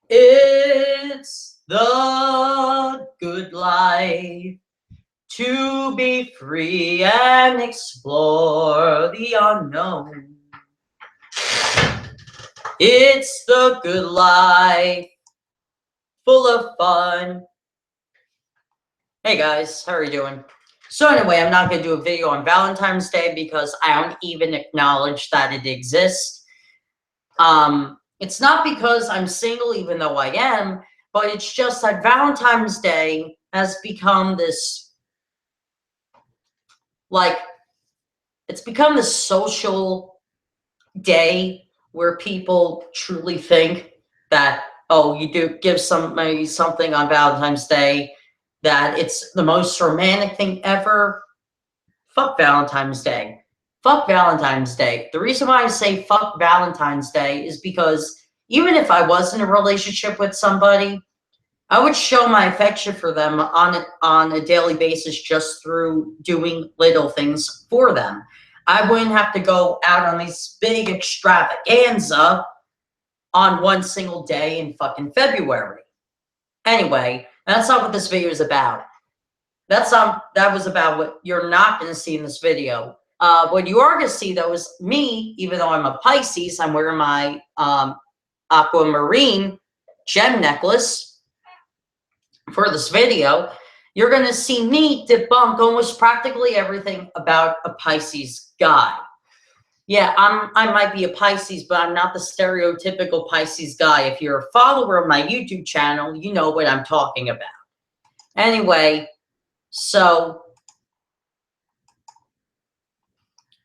It's the good life to be free and explore the unknown. It's the good life, full of fun. Hey guys, how are you doing? So anyway, I'm not going to do a video on Valentine's Day because I don't even acknowledge that it exists. It's not because I'm single, even though I am, but it's just that Valentine's Day has become this, it's become this social day where people truly think that, oh, you do give somebody something on Valentine's Day, that it's the most romantic thing ever. Fuck Valentine's Day. Fuck Valentine's Day. The reason why I say fuck Valentine's Day is because even if I was in a relationship with somebody, I would show my affection for them on a daily basis just through doing little things for them. I wouldn't have to go out on these big extravaganza on one single day in fucking February. Anyway, that's not what this video is about. That was about what you're not going to see in this video. What you are going to see, though, is me, even though I'm a Pisces, I'm wearing my aquamarine gem necklace for this video. You're going to see me debunk almost practically everything about a Pisces guy. Yeah, I might be a Pisces, but I'm not the stereotypical Pisces guy. If you're a follower of my YouTube channel, you know what I'm talking about. Anyway, so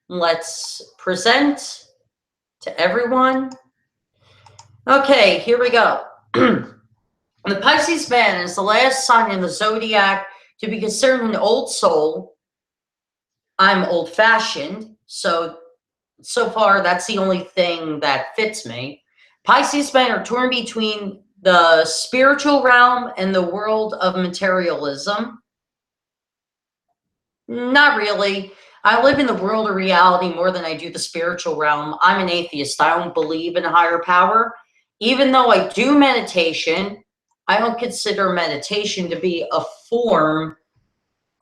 let's present to everyone. Okay, here we go. The Pisces Man is the last sign in the zodiac to be considered an old soul. I'm old-fashioned, so far that's the only thing that fits me. Pisces Men are torn between the spiritual realm and the world of materialism. Not really. I live in the world of reality more than I do the spiritual realm. I'm an atheist. I don't believe in a higher power. Even though I do meditation, I don't consider meditation to be a form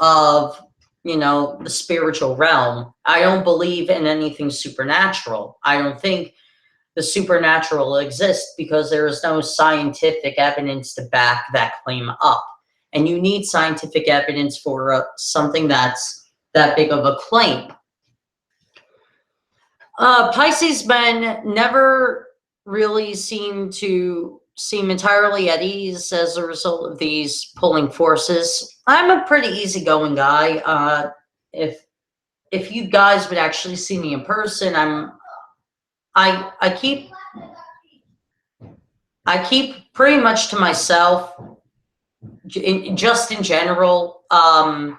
of, the spiritual realm. I don't believe in anything supernatural. I don't think the supernatural exists because there is no scientific evidence to back that claim up. And you need scientific evidence for something that's that big of a claim. Pisces men never really seem entirely at ease as a result of these pulling forces. I'm a pretty easygoing guy. If you guys would actually see me in person, I keep pretty much to myself. Just in general, I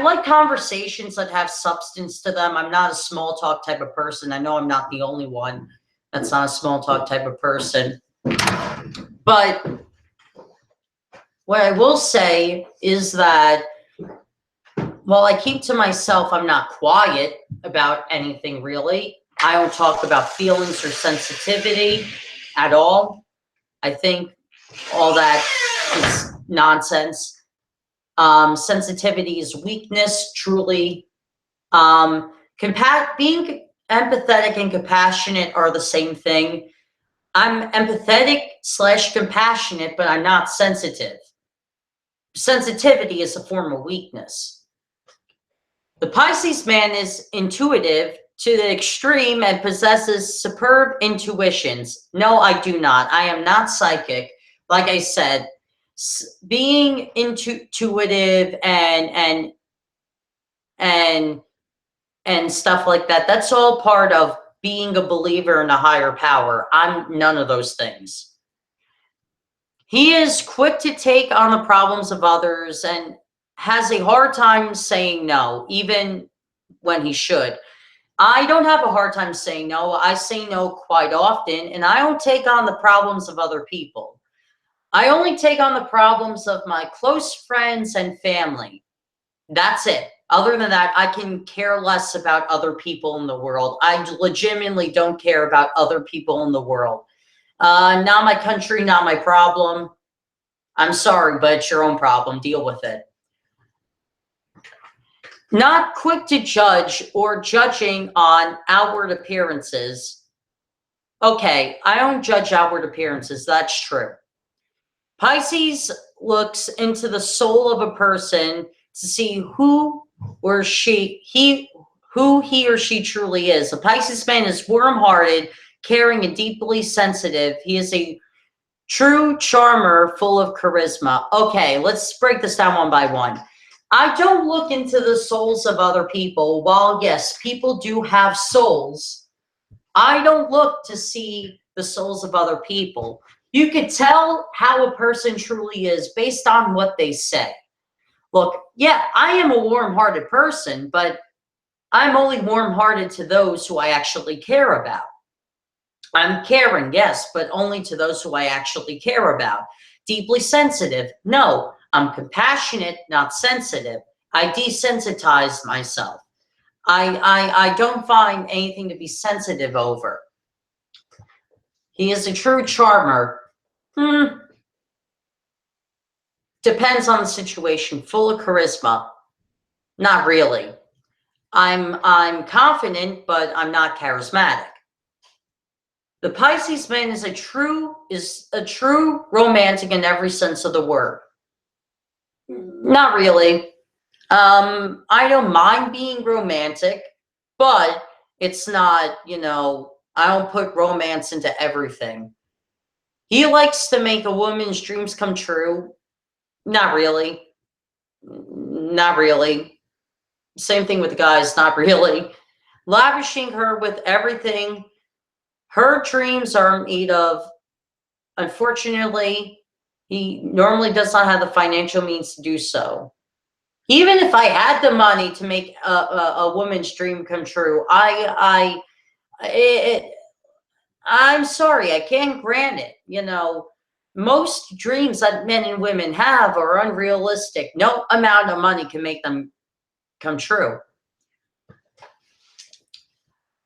like conversations that have substance to them. I'm not a small talk type of person. I know I'm not the only one that's not a small talk type of person. But what I will say is that while I keep to myself, I'm not quiet about anything really. I don't talk about feelings or sensitivity at all. I think all that is nonsense. Sensitivity is weakness, truly. Being empathetic and compassionate are the same thing. I'm empathetic / compassionate, but I'm not sensitive. Sensitivity is a form of weakness. The Pisces man is intuitive to the extreme and possesses superb intuitions. No, I do not. I am not psychic. Like I said, being intuitive and stuff like that, that's all part of being a believer in a higher power. I'm none of those things. He is quick to take on the problems of others and has a hard time saying no, even when he should. I don't have a hard time saying no. I say no quite often, and I don't take on the problems of other people. I only take on the problems of my close friends and family. That's it. Other than that, I can care less about other people in the world. I legitimately don't care about other people in the world. Not my country, not my problem. I'm sorry, but it's your own problem. Deal with it. Not quick to judge or judging on outward appearances. Okay, I don't judge outward appearances. That's true. Pisces looks into the soul of a person to see who he or she truly is. A Pisces man is warm-hearted, caring, and deeply sensitive. He is a true charmer full of charisma. Okay, let's break this down one by one. I don't look into the souls of other people. While yes, people do have souls, I don't look to see the souls of other people. You could tell how a person truly is based on what they say. Look, yeah, I am a warm-hearted person, but I'm only warm-hearted to those who I actually care about. I'm caring, yes, but only to those who I actually care about. Deeply sensitive, no. I'm compassionate, not sensitive. I desensitize myself. I don't find anything to be sensitive over. He is a true charmer. Depends on the situation. Full of charisma. Not really. I'm confident, but I'm not charismatic. The Pisces man is a true romantic in every sense of the word. Not really. I don't mind being romantic, but it's not, I don't put romance into everything. He likes to make a woman's dreams come true. Not really. Not really. Same thing with the guys, not really. Lavishing her with everything her dreams are made of. Unfortunately, he normally does not have the financial means to do so. Even if I had the money to make a woman's dream come true, I'm sorry, I can't grant it. Most dreams that men and women have are unrealistic. No amount of money can make them come true.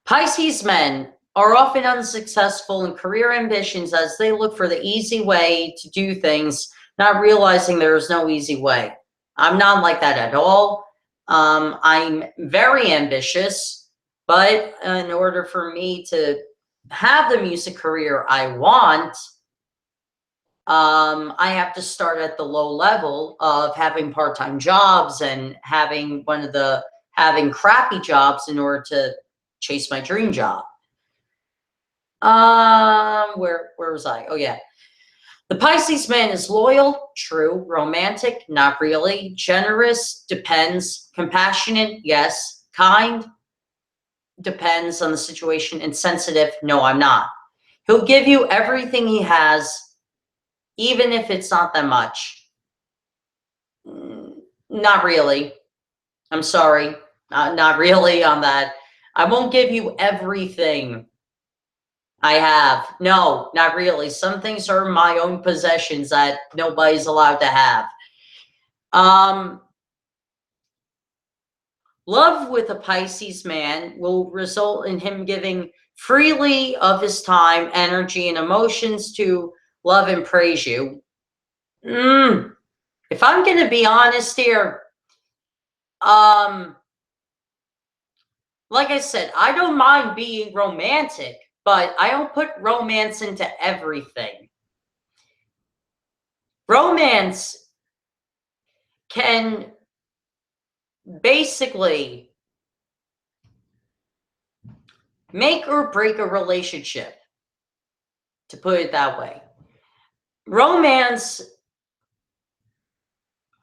Pisces men are often unsuccessful in career ambitions as they look for the easy way to do things, not realizing there is no easy way. I'm not like that at all. I'm very ambitious, but in order for me to have the music career I want, I have to start at the low level of having part-time jobs and having crappy jobs in order to chase my dream job. Where was I? Oh yeah. The Pisces man is loyal, true, romantic, not really, generous, depends, compassionate, yes, kind, depends on the situation, and sensitive, no, I'm not. He'll give you everything he has, even if it's not that much. Not really. I'm sorry. Not really on that. I won't give you everything I have. No, not really. Some things are my own possessions that nobody's allowed to have. Love with a Pisces man will result in him giving freely of his time, energy, and emotions to love and praise you. If I'm going to be honest here, like I said, I don't mind being romantic, but I don't put romance into everything. Romance can basically make or break a relationship, to put it that way. Romance,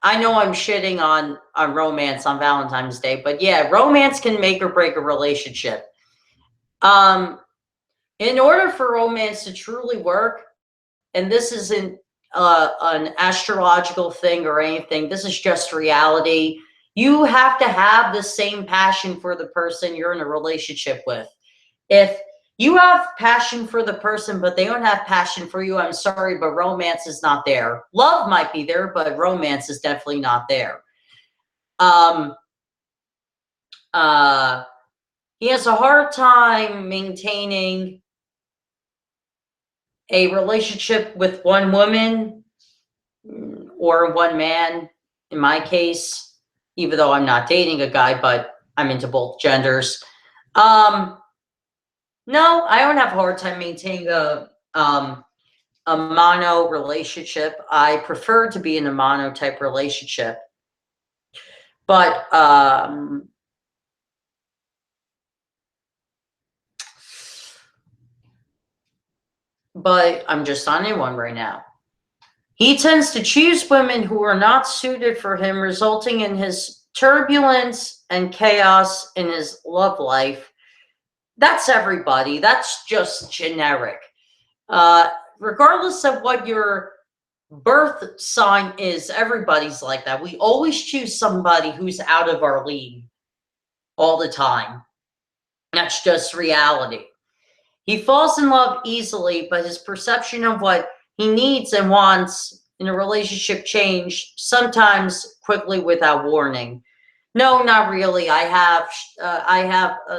I know I'm shitting on romance on Valentine's Day, but yeah, romance can make or break a relationship. In order for romance to truly work, and this isn't an astrological thing or anything, this is just reality, you have to have the same passion for the person you're in a relationship with. If you have passion for the person, but they don't have passion for you, I'm sorry, but romance is not there. Love might be there, but romance is definitely not there. He has a hard time maintaining a relationship with one woman or one man, in my case, even though I'm not dating a guy, but I'm into both genders. No, I don't have a hard time maintaining a mono relationship. I prefer to be in a mono type relationship. But I'm just on one right now. He tends to choose women who are not suited for him, resulting in his turbulence and chaos in his love life. That's everybody. That's just generic. Regardless of what your birth sign is, everybody's like that. We always choose somebody who's out of our league all the time. That's just reality. He falls in love easily, but his perception of what he needs and wants in a relationship change sometimes quickly without warning. No, not really. I have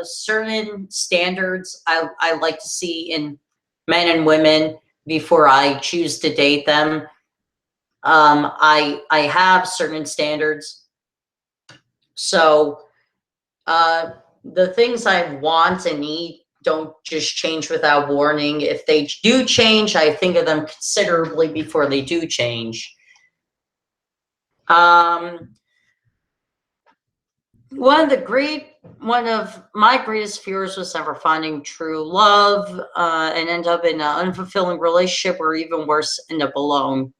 certain standards I like to see in men and women before I choose to date them. I have certain standards. So the things I want and need don't just change without warning. If they do change, I think of them considerably before they do change. One of my greatest fears was never finding true love and end up in an unfulfilling relationship, or even worse, end up alone.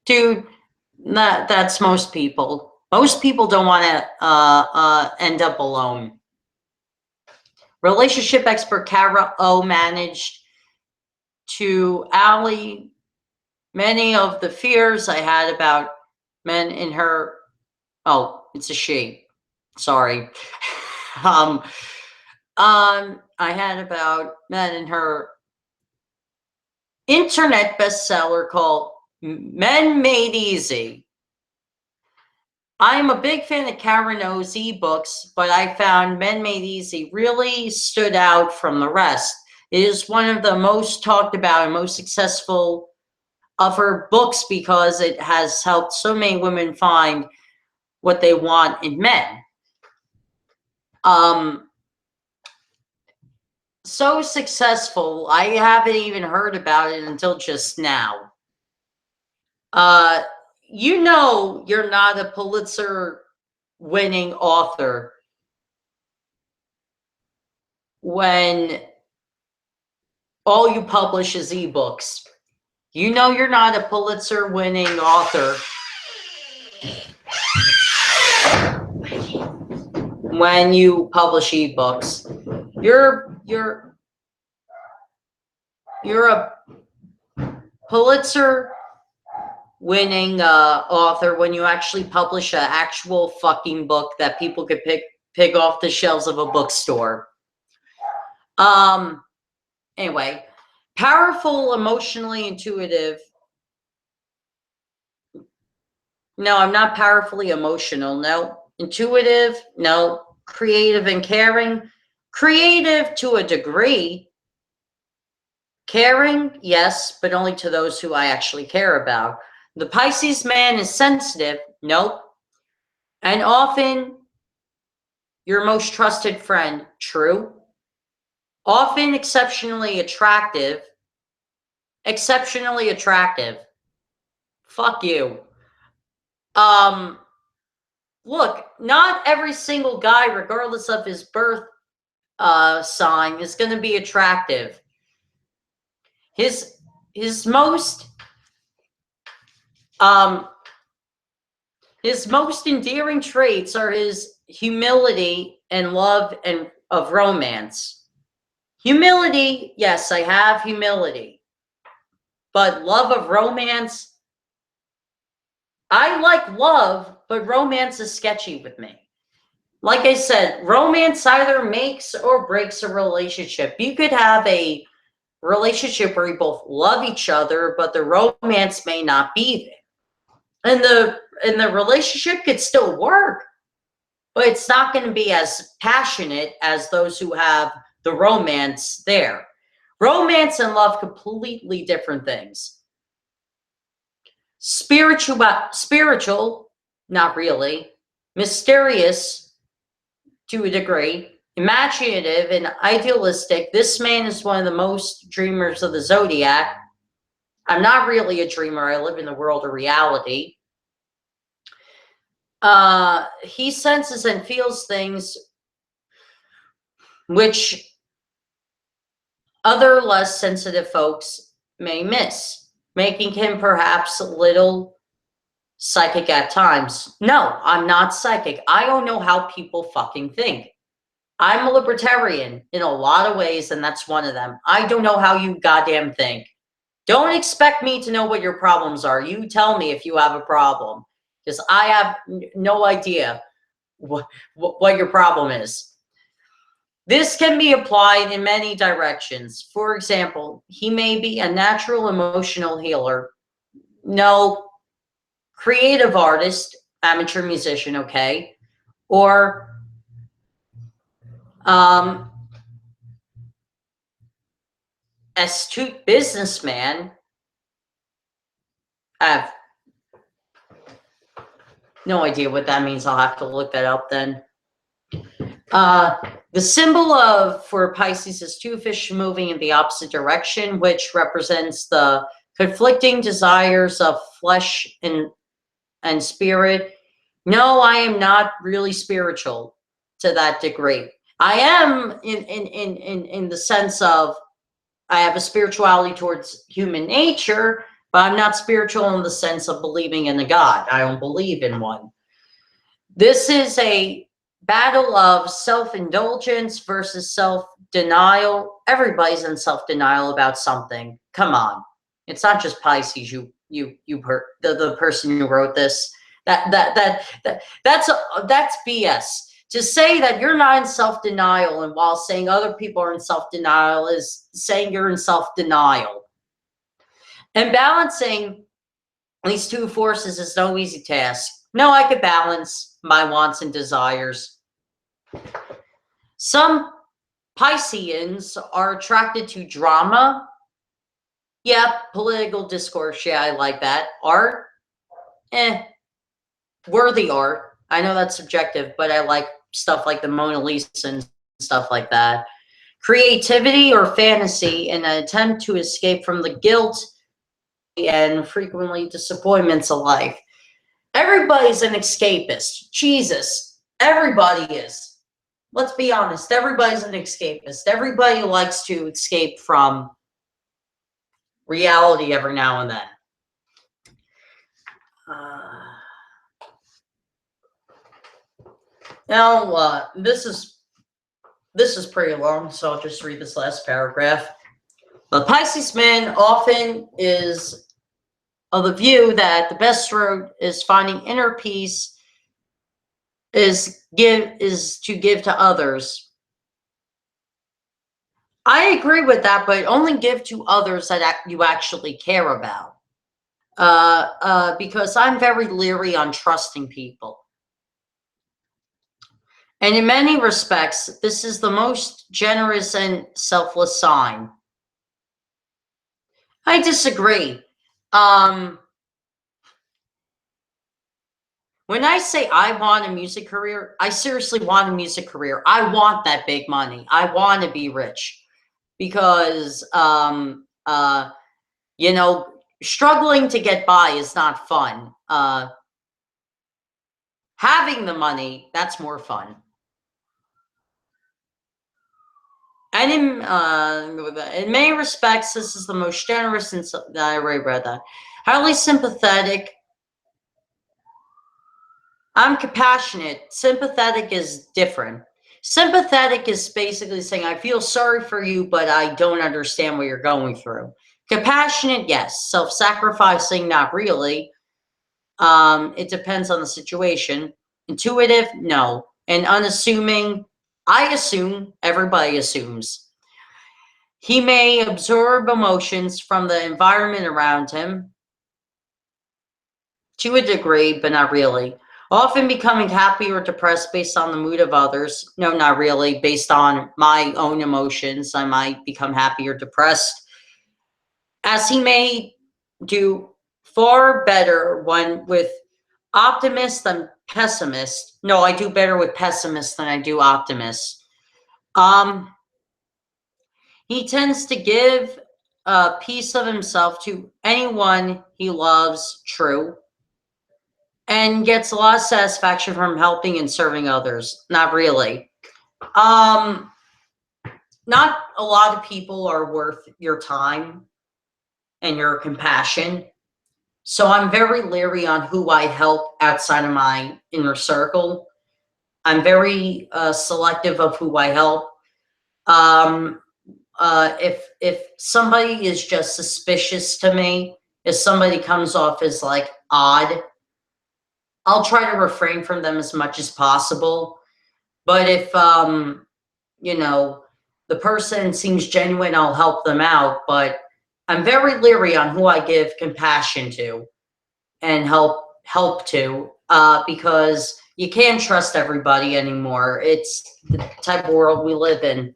Dude, that's most people. Most people don't want to end up alone. Relationship expert Kara O managed to allay many of the fears I had about men in her. Oh, it's a she. Sorry. I had about men in her internet bestseller called Men Made Easy. I am a big fan of Karen O's ebooks, but I found Men Made Easy really stood out from the rest. It is one of the most talked about and most successful of her books because it has helped so many women find what they want in men. So successful, I haven't even heard about it until just now. You know you're not a Pulitzer winning author when all you publish is ebooks. You know you're not a Pulitzer winning author when you publish ebooks. You're a Pulitzer winning author when you actually publish an actual fucking book that people could pick off the shelves of a bookstore. Anyway, powerful, emotionally intuitive. No, I'm not powerfully emotional. No. Intuitive. No. Creative and caring. Creative to a degree. Caring, yes, but only to those who I actually care about. The Pisces man is sensitive. Nope. And often your most trusted friend. True. Often exceptionally attractive. Exceptionally attractive. Fuck you. Look, not every single guy, regardless of his birth sign, is going to be attractive. His most endearing traits are his humility and love and of romance. Humility, yes, I have humility. But love of romance, I like love, but romance is sketchy with me. Like I said, romance either makes or breaks a relationship. You could have a relationship where you both love each other, but the romance may not be there. And the the relationship could still work, but it's not going to be as passionate as those who have the romance there. Romance and love, completely different things. Spiritual, not really. Mysterious, to a degree. Imaginative and idealistic. This man is one of the most dreamers of the zodiac. I'm not really a dreamer. I live in the world of reality. He senses and feels things which other less sensitive folks may miss, making him perhaps a little psychic at times. No, I'm not psychic. I don't know how people fucking think. I'm a libertarian in a lot of ways, and that's one of them. I don't know how you goddamn think. Don't expect me to know what your problems are. You tell me if you have a problem, because I have no idea what your problem is. This can be applied in many directions. For example, he may be a natural emotional healer. No, creative artist, amateur musician, okay? Or astute businessman. I have no idea what that means. I'll have to look that up then. The symbol for Pisces is two fish moving in the opposite direction, which represents the conflicting desires of flesh and spirit. No, I am not really spiritual to that degree. I am in the sense of I have a spirituality towards human nature, but I'm not spiritual in the sense of believing in a God. I don't believe in one. This is a battle of self-indulgence versus self-denial. Everybody's in self-denial about something. Come on. It's not just Pisces. You heard the person who wrote this. That's BS. To say that you're not in self-denial and while saying other people are in self-denial is saying you're in self-denial. And balancing these two forces is no easy task. No, I could balance my wants and desires. Some Pisceans are attracted to drama. Yeah, political discourse. Yeah, I like that. Art? Worthy art. I know that's subjective, but I like stuff like the Mona Lisa and stuff like that. Creativity or fantasy in an attempt to escape from the guilt and frequently disappointments of life. Everybody's an escapist. Jesus, everybody is. Let's be honest. Everybody's an escapist. Everybody likes to escape from reality every now and then. Now, this is pretty long, so I'll just read this last paragraph. The Pisces man often is of the view that the best road is finding inner peace is to give to others. I agree with that, but only give to others that you actually care about. Because I'm very leery on trusting people. And in many respects, this is the most generous and selfless sign. I disagree. When I say I want a music career, I seriously want a music career. I want that big money. I want to be rich because, you know, struggling to get by is not fun. Having the money, that's more fun. And in many respects, this is the most generous, and I already read that. Highly sympathetic. I'm compassionate. Sympathetic is different. Sympathetic is basically saying, I feel sorry for you, but I don't understand what you're going through. Compassionate, yes. Self-sacrificing, not really. It depends on the situation. Intuitive, no. And unassuming, I assume, everybody assumes. He may absorb emotions from the environment around him. To a degree, but not really. Often becoming happy or depressed based on the mood of others. No, not really. Based on my own emotions, I might become happy or depressed. As he may do far better when with optimist than pessimist. No, I do better with pessimist than I do optimist. Um, he tends to give a piece of himself to anyone he loves, true, and gets a lot of satisfaction from helping and serving others. Not really. Um, Not a lot of people are worth your time and your compassion. So I'm very leery on who I help outside of my inner circle. I'm very selective of who I help. Um, if somebody is just suspicious to me, if somebody comes off as like odd, I'll try to refrain from them as much as possible. But if you know, the person seems genuine, I'll help them out. But I'm very leery on who I give compassion to and help to, because you can't trust everybody anymore. It's the type of world we live in.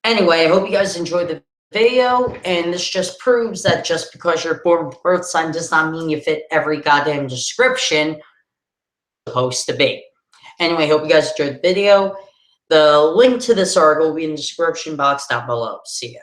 Anyway, I hope you guys enjoyed the video, and this just proves that just because you're born with birth sign does not mean you fit every goddamn description you're supposed to be. Anyway, hope you guys enjoyed the video. The link to this article will be in the description box down below. See ya.